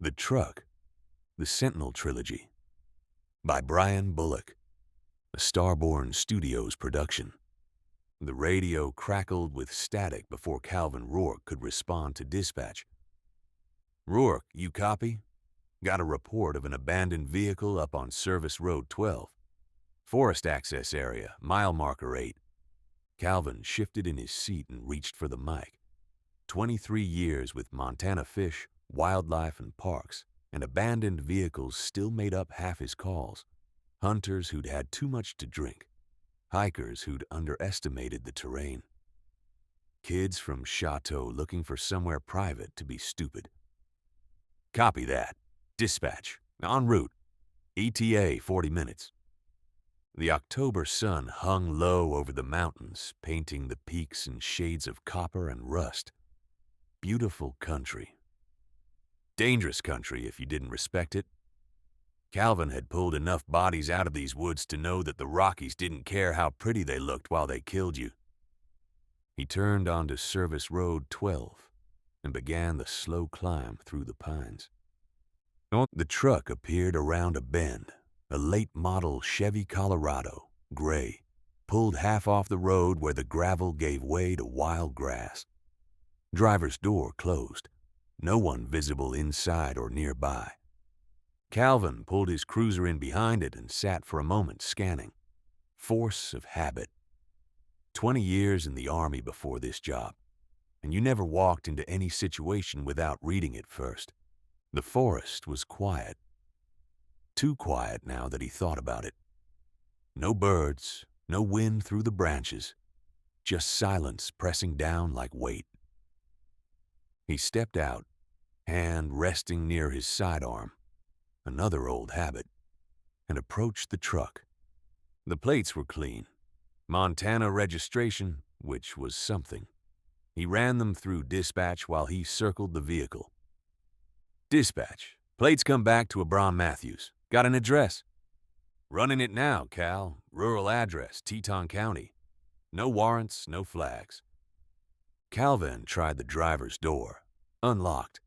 The Truck, the Sentinel trilogy, by Bullock, a Starborn Studios production. The radio crackled with static before Calvin Rourke could respond to dispatch. "Rourke, you copy? Got a report of an abandoned vehicle up on Service Road 12. Forest access area, mile marker 8. Calvin shifted in his seat and reached for the mic. 23 years with Montana Fish, Wildlife and Parks, and abandoned vehicles still made up half his calls. Hunters who'd had too much to drink. Hikers who'd underestimated the terrain. Kids from Chateau looking for somewhere private to be stupid. Copy that. Dispatch. En route. ETA 40 minutes. The October sun hung low over the mountains, painting the peaks in shades of copper and rust. Beautiful country. Dangerous country if you didn't respect it. Calvin had pulled enough bodies out of these woods to know that the Rockies didn't care how pretty they looked while they killed you. He turned onto Service Road 12 and began the slow climb through the pines. The truck appeared around a bend, a late-model Chevy Colorado, gray, pulled half off the road where the gravel gave way to wild grass. Driver's door closed, no one visible inside or nearby. Calvin pulled his cruiser in behind it and sat for a moment scanning. Force of habit. 20 years in the Army before this job, and you never walked into any situation without reading it first. The forest was quiet. Too quiet now that he thought about it. No birds, no wind through the branches, just silence pressing down like weight. He stepped out, hand resting near his sidearm, another old habit, and approached the truck. The plates were clean. Montana registration, which was something. He ran them through dispatch while he circled the vehicle. Dispatch, plates come back to a Bron Matthews. Got an address? Running it now, Cal. Rural address, Teton County. No warrants, no flags. Calvin tried the driver's door. Unlocked.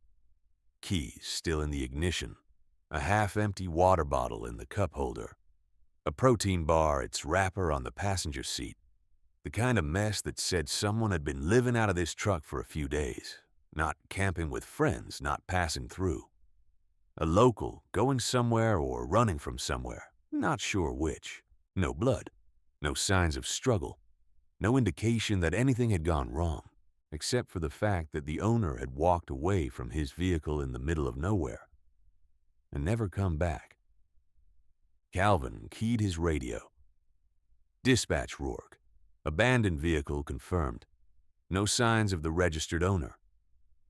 Keys still in the ignition. A half-empty water bottle in the cup holder. A protein bar, its wrapper on the passenger seat. The kind of mess that said someone had been living out of this truck for a few days. Not camping with friends, not passing through. A local, going somewhere or running from somewhere, not sure which. No blood. No signs of struggle. No indication that anything had gone wrong, except for the fact that the owner had walked away from his vehicle in the middle of nowhere and never come back. Calvin keyed his radio. Dispatch, Rourke. Abandoned vehicle confirmed. No signs of the registered owner.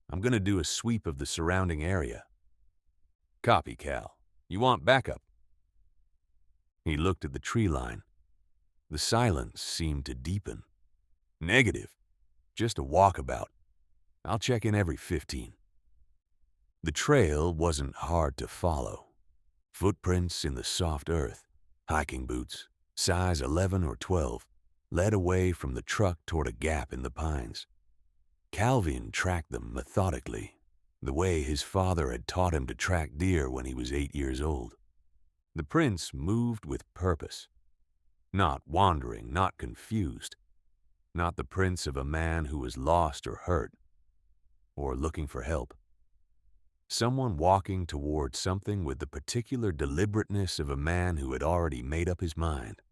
I'm gonna do a sweep of the surrounding area. Copy, Cal. You want backup? He looked at the tree line. The silence seemed to deepen. Negative. Just a walkabout. I'll check in every 15. The trail wasn't hard to follow. Footprints in the soft earth, hiking boots, size 11 or 12, led away from the truck toward a gap in the pines. Calvin tracked them methodically, the way his father had taught him to track deer when he was 8 years old. The prints moved with purpose. Not wandering, not confused. Not the prints of a man who was lost or hurt, or looking for help. Someone walking toward something with the particular deliberateness of a man who had already made up his mind.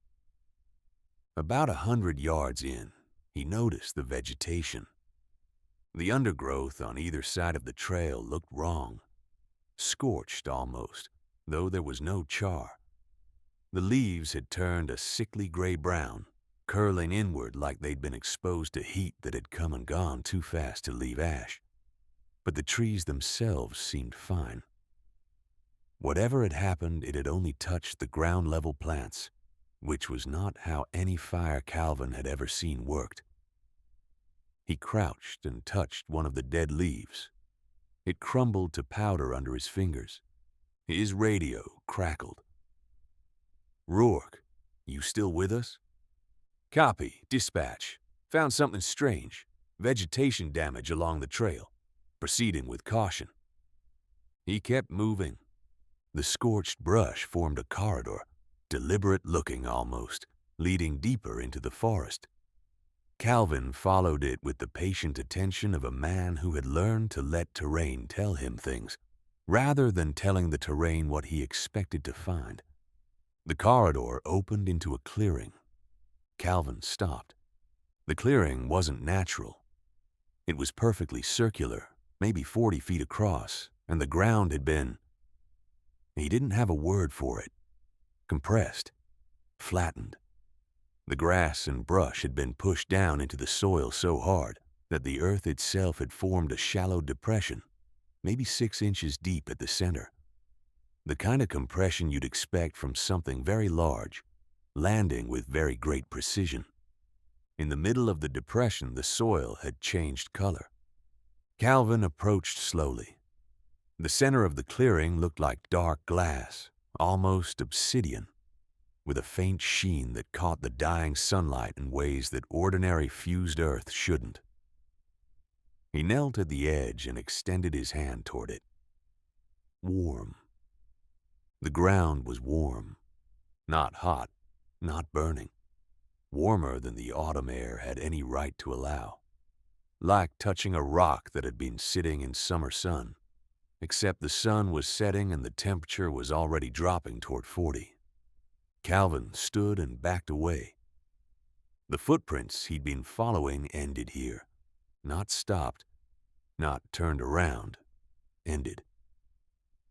About 100 yards in, he noticed the vegetation. The undergrowth on either side of the trail looked wrong. Scorched almost, though there was no char. The leaves had turned a sickly gray-brown, curling inward like they'd been exposed to heat that had come and gone too fast to leave ash. But the trees themselves seemed fine. Whatever had happened, it had only touched the ground-level plants, which was not how any fire Calvin had ever seen worked. He crouched and touched one of the dead leaves. It crumbled to powder under his fingers. His radio crackled. Rourke, you still with us? Copy, dispatch. Found something strange. Vegetation damage along the trail. Proceeding with caution. He kept moving. The scorched brush formed a corridor, deliberate-looking almost, leading deeper into the forest. Calvin followed it with the patient attention of a man who had learned to let terrain tell him things, rather than telling the terrain what he expected to find. The corridor opened into a clearing. Calvin stopped. The clearing wasn't natural. It was perfectly circular, maybe 40 feet across, and the ground had been— he didn't have a word for it. Compressed. Flattened. The grass and brush had been pushed down into the soil so hard that the earth itself had formed a shallow depression, maybe 6 inches deep at the center. The kind of compression you'd expect from something very large, landing with very great precision. In the middle of the depression, the soil had changed color. Calvin approached slowly. The center of the clearing looked like dark glass, almost obsidian, with a faint sheen that caught the dying sunlight in ways that ordinary fused earth shouldn't. He knelt at the edge and extended his hand toward it. Warm. The ground was warm. Not hot, not burning. Warmer than the autumn air had any right to allow. Like touching a rock that had been sitting in summer sun, except the sun was setting and the temperature was already dropping toward 40. Calvin stood and backed away. The footprints he'd been following ended here. Not stopped, not turned around, ended.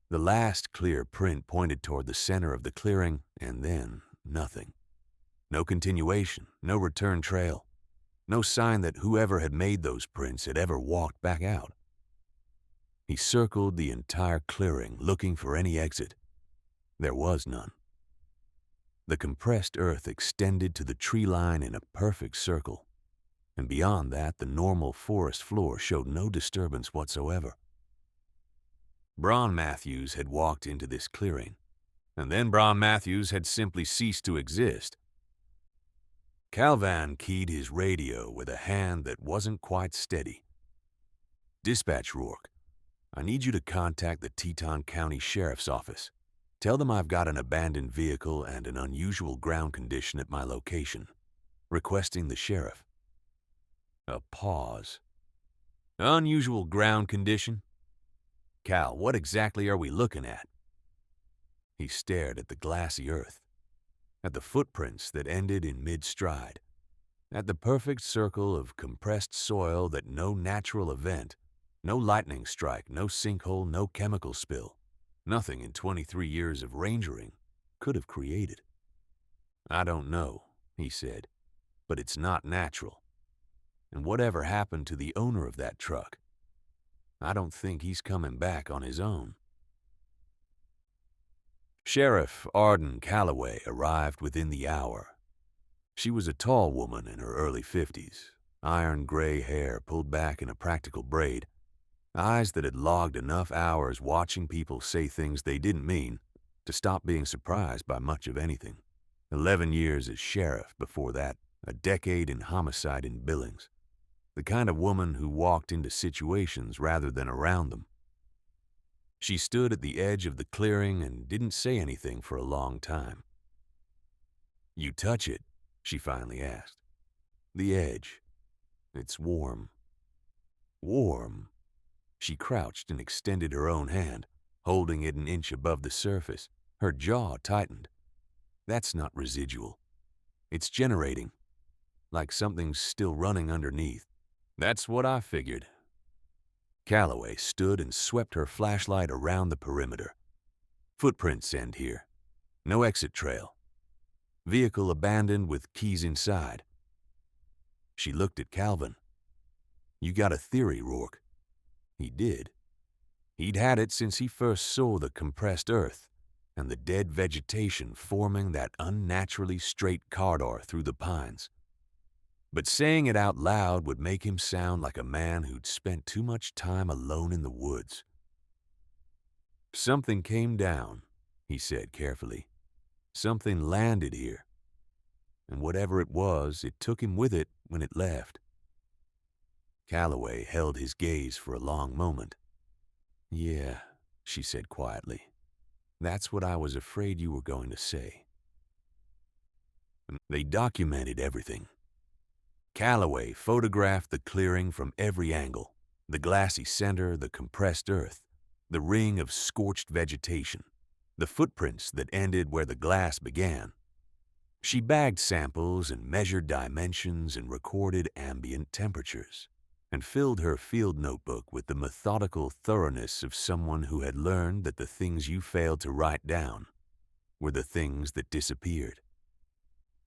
The last clear print pointed toward the center of the clearing, and then nothing. No continuation, no return trail, no sign that whoever had made those prints had ever walked back out. He circled the entire clearing, looking for any exit. There was none. The compressed earth extended to the tree line in a perfect circle, and beyond that the normal forest floor showed no disturbance whatsoever. Bron Matthews had walked into this clearing, and then Bron Matthews had simply ceased to exist. Calvin keyed his radio with a hand that wasn't quite steady. "Dispatch, Rourke. I need you to contact the Teton County Sheriff's Office. Tell them I've got an abandoned vehicle and an unusual ground condition at my location. Requesting the sheriff." A pause. "Unusual ground condition? Cal, what exactly are we looking at?" He stared at the glassy earth, at the footprints that ended in mid-stride, at the perfect circle of compressed soil that no natural event, no lightning strike, no sinkhole, no chemical spill, nothing in 23 years of rangering could have created. "I don't know," he said, "but it's not natural. And whatever happened to the owner of that truck? I don't think he's coming back on his own." Sheriff Arden Calloway arrived within the hour. She was a tall woman in her early 50s, iron gray hair pulled back in a practical braid, eyes that had logged enough hours watching people say things they didn't mean to stop being surprised by much of anything. 11 years as sheriff, before that, a decade in homicide in Billings. The kind of woman who walked into situations rather than around them. She stood at the edge of the clearing and didn't say anything for a long time. "You touch it?" she finally asked. "The edge. It's warm." "Warm?" She crouched and extended her own hand, holding it an inch above the surface. Her jaw tightened. "That's not residual. It's generating, like something's still running underneath." "That's what I figured." Calloway stood and swept her flashlight around the perimeter. "Footprints end here. No exit trail. Vehicle abandoned with keys inside." She looked at Calvin. "You got a theory, Rourke?" He did. He'd had it since he first saw the compressed earth and the dead vegetation forming that unnaturally straight corridor through the pines. But saying it out loud would make him sound like a man who'd spent too much time alone in the woods. "Something came down," he said carefully. "Something landed here. And whatever it was, it took him with it when it left." Calloway held his gaze for a long moment. "Yeah," she said quietly. That's what I was afraid you were going to say. They documented everything. Calloway photographed the clearing from every angle, the glassy center, the compressed earth, the ring of scorched vegetation, the footprints that ended where the glass began. She bagged samples and measured dimensions and recorded ambient temperatures, and filled her field notebook with the methodical thoroughness of someone who had learned that the things you failed to write down were the things that disappeared.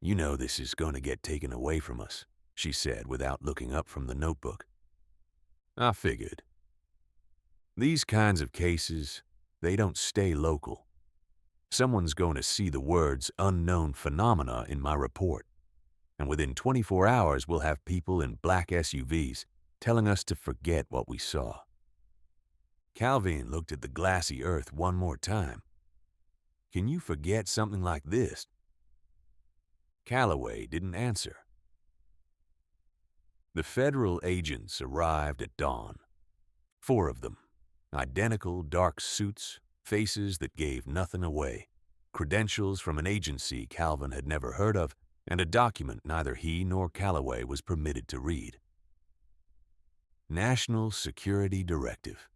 You know this is going to get taken away from us, she said without looking up from the notebook. I figured. These kinds of cases, they don't stay local. Someone's going to see the words unknown phenomena in my report, and within 24 hours we'll have people in black SUVs telling us to forget what we saw. Calvin looked at the glassy earth one more time. Can you forget something like this? Calloway didn't answer. The federal agents arrived at dawn. 4 of them, identical dark suits, faces that gave nothing away, credentials from an agency Calvin had never heard of, and a document neither he nor Calloway was permitted to read. National Security Directive.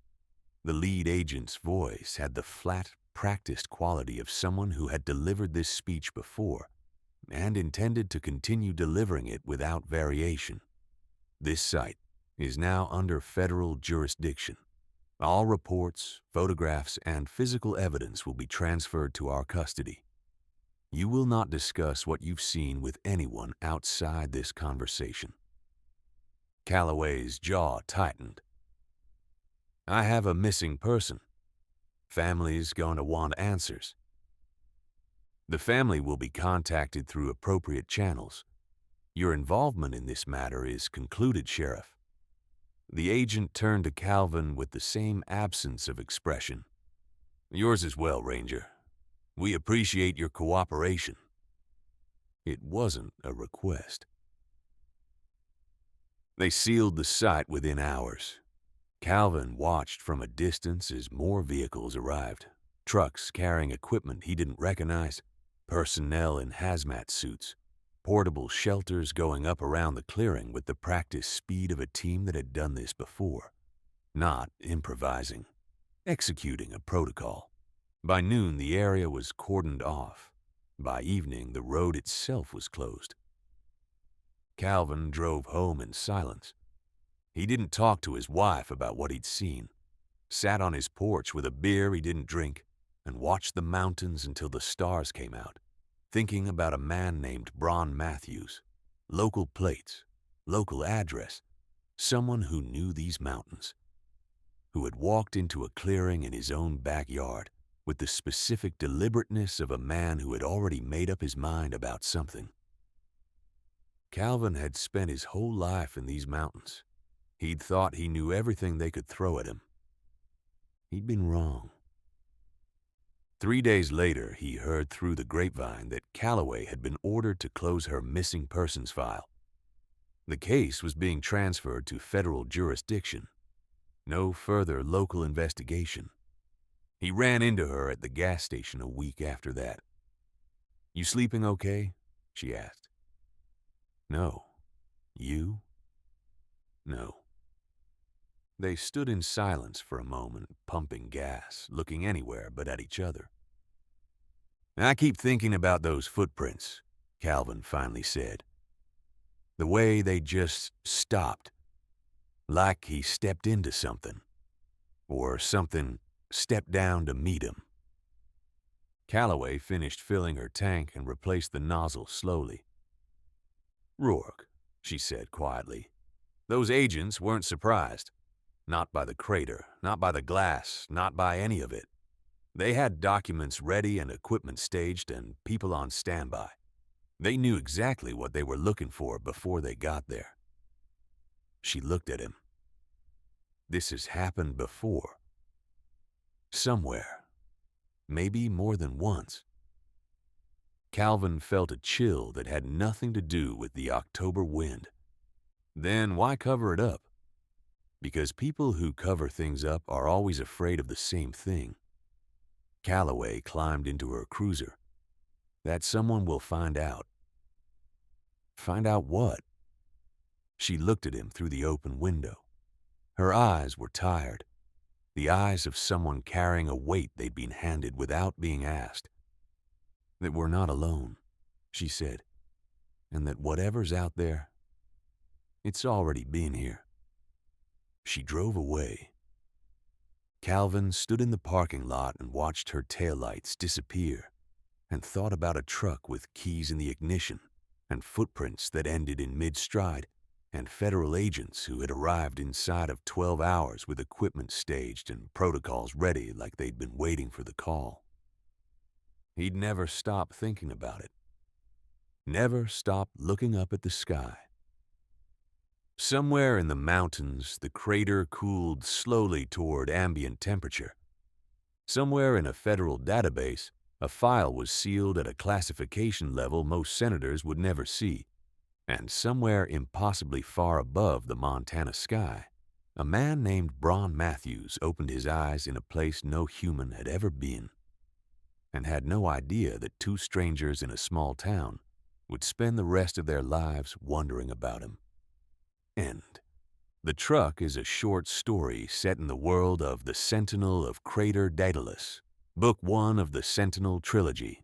The lead agent's voice had the flat, practiced quality of someone who had delivered this speech before and intended to continue delivering it without variation. This site is now under federal jurisdiction. All reports, photographs, and physical evidence will be transferred to our custody. You will not discuss what you've seen with anyone outside this conversation. Calloway's jaw tightened. I have a missing person. Family's going to want answers. The family will be contacted through appropriate channels. Your involvement in this matter is concluded, Sheriff. The agent turned to Calvin with the same absence of expression. Yours as well, Ranger. We appreciate your cooperation. It wasn't a request. They sealed the site within hours. Calvin watched from a distance as more vehicles arrived, trucks carrying equipment he didn't recognize, personnel in hazmat suits, portable shelters going up around the clearing with the practiced speed of a team that had done this before, not improvising, executing a protocol. By noon, the area was cordoned off. By evening, the road itself was closed. Calvin drove home in silence. He didn't talk to his wife about what he'd seen, sat on his porch with a beer he didn't drink, and watched the mountains until the stars came out, thinking about a man named Bron Matthews, local plates, local address, someone who knew these mountains, who had walked into a clearing in his own backyard with the specific deliberateness of a man who had already made up his mind about something. Calvin had spent his whole life in these mountains. He'd thought he knew everything they could throw at him. He'd been wrong. 3 days later, he heard through the grapevine that Calloway had been ordered to close her missing persons file. The case was being transferred to federal jurisdiction. No further local investigation. He ran into her at the gas station a week after that. You sleeping okay? She asked. No. You? No. They stood in silence for a moment, pumping gas, looking anywhere but at each other. I keep thinking about those footprints, Calvin finally said. The way they just stopped. Like he stepped into something. Or something stepped down to meet him. Calloway finished filling her tank and replaced the nozzle slowly. Rourke, she said quietly. Those agents weren't surprised. Not by the crater, not by the glass, not by any of it. They had documents ready and equipment staged and people on standby. They knew exactly what they were looking for before they got there. She looked at him. This has happened before. Somewhere. Maybe more than once. Calvin felt a chill that had nothing to do with the October wind. Then why cover it up? Because people who cover things up are always afraid of the same thing. Calloway climbed into her cruiser. That someone will find out. Find out what? She looked at him through the open window. Her eyes were tired, the eyes of someone carrying a weight they'd been handed without being asked. That we're not alone, she said, and that whatever's out there, it's already been here. She drove away. Calvin stood in the parking lot and watched her taillights disappear and thought about a truck with keys in the ignition and footprints that ended in mid-stride and federal agents who had arrived inside of 12 hours with equipment staged and protocols ready like they'd been waiting for the call. He'd never stop thinking about it. Never stop looking up at the sky. Somewhere in the mountains, the crater cooled slowly toward ambient temperature. Somewhere in a federal database, a file was sealed at a classification level most senators would never see. And somewhere impossibly far above the Montana sky, a man named Bron Matthews opened his eyes in a place no human had ever been, and had no idea that two strangers in a small town would spend the rest of their lives wondering about him. End. The Truck is a short story set in the world of the Sentinel of Crater Daedalus, Book 1 of the Sentinel trilogy.